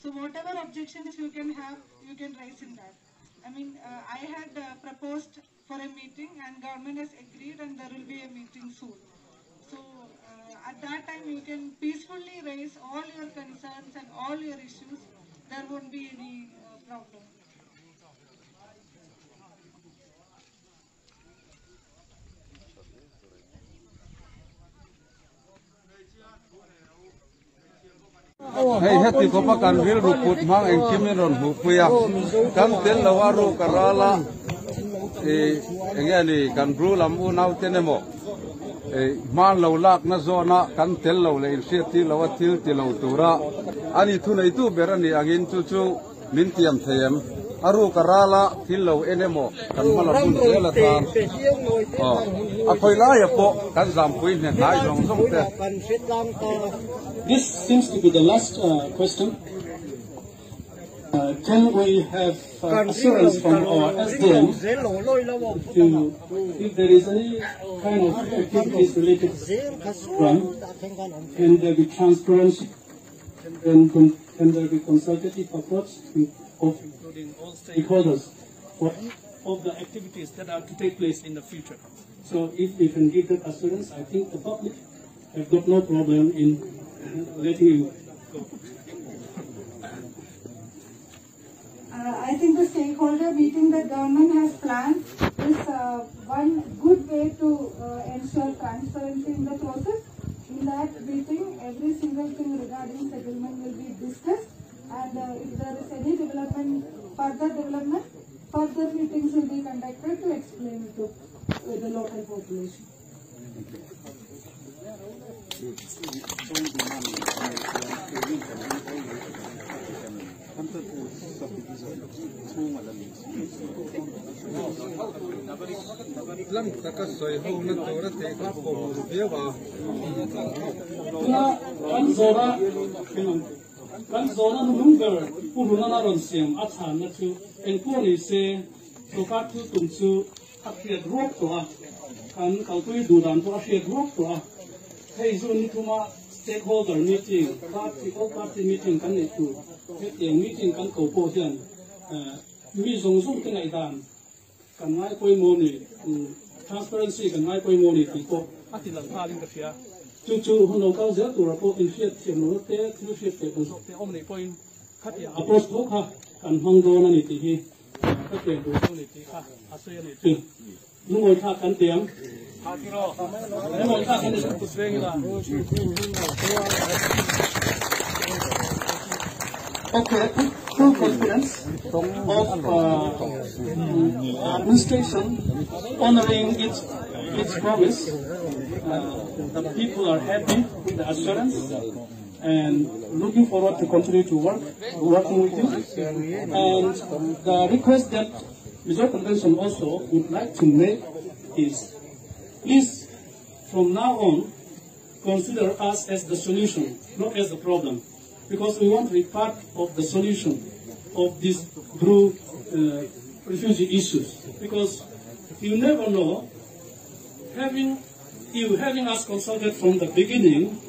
So whatever objections you can have, you can raise in that. I mean, I had proposed for a meeting and government has agreed and there will be a meeting soon. So at that time you can peacefully raise all your concerns and all your issues. There won't be any problem. Hey, hati ko pa kan vil ruput mang ang kimiron hupuya kan tel lawaru karala engani kan bru lamu nau tenemo man laulak na zona kan tel law le insiati lawatil ti law tura ani thuna itu berani angin cucu mintiam thayam aru karala til law enemo kan malapun ela ta akhoi la ya po kan zam pui ne nai jong jong te. This seems to be the last question. Can we have assurance from our SDM if there is any kind of activities related to crime, can there be transparency, and can there be consultative approach of including all stakeholders of the activities that are to take place in the future? So if we can give that assurance, I think the public have got no problem in letting you go. I think the stakeholder meeting that government has planned is one good way to ensure transparency in the process. In that meeting, every single thing regarding settlement will be discussed, and if there is any development, further meetings will be conducted to explain it to the local population. Lam takas soy ho na tora te ka po rubia ba kan zona number puruna na ron siam athan na chu en puri se to ka tu tum chu akhiat rok to a kan kaltui dudan to akhiat rok to a hei zo ni thuma stakeholder meeting party meeting kan ni tu meeting kan ko po hian mi zong zong te ngai dan kan ngai koi mo ni transparency kan ngai koi mo ni ti ko ati lang haling ka fia chu hono ka za tu rapo in fiat thiam no te thlu fiat te ko te om nei point khatia approach ko kha kan hong do na ni ti hi ka te do ni ti kha asoi ni ti lungoi kha kan tiam lungoi kha kan ku sweng la okay, full confidence of administration honoring its promise. The people are happy with the assurance and looking forward to continue to working with you. And the request that Resort Convention also would like to make is, please, from now on, consider us as the solution, not as the problem. Because we want to be part of the solution of these refugee issues. Because you never know, having us consulted from the beginning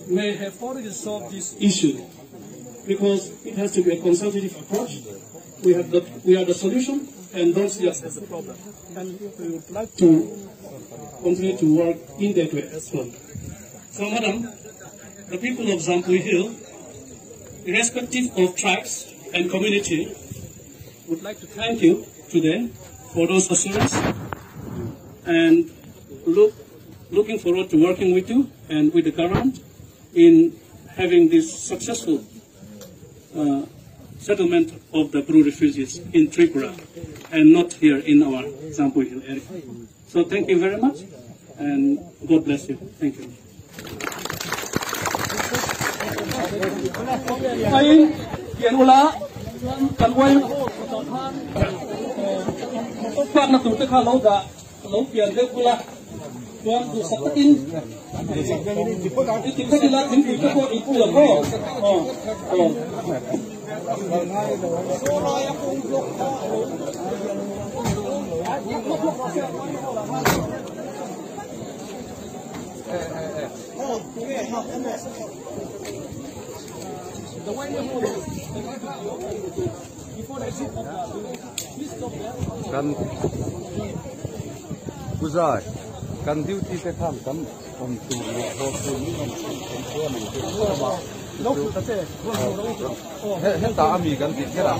may have already solved this issue. Because it has to be a consultative approach. We are the solution, and don't see us as the problem. And we would like to continue to work in that way as well. So, Madam, the people of Zampui Hill, irrespective of tribes and community, would like to thank you today for those assurances and looking forward to working with you and with the government in having this successful settlement of the Bru refugees in Tripura and not here in our Zampui Hill area. So thank you very much and God bless you. Thank you. Ay, yan ula, kan way, pag natuto ka lauda, laupian de ula, tuan tu sapatin, itu sila tinggi tu ko ipula ko, กันผู้ชายกันดิวที่ไปข้างกันผมตูนโตตูนนี่มันเป็นตัวหนึ่งเป็นตัวมาลูกตาเจ้เห็นตามีกันติดแค่ไหน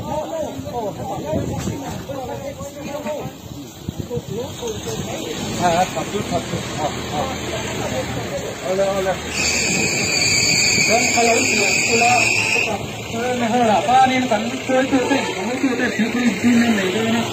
ขับดูขับดูเอาเลยเอาเลยแล้วเขาเลยกูละไม่เหรอป้านี่กันช่วยช่วยผมไม่ช่วยได้ถึงที่ไม่ไหนเลยนะ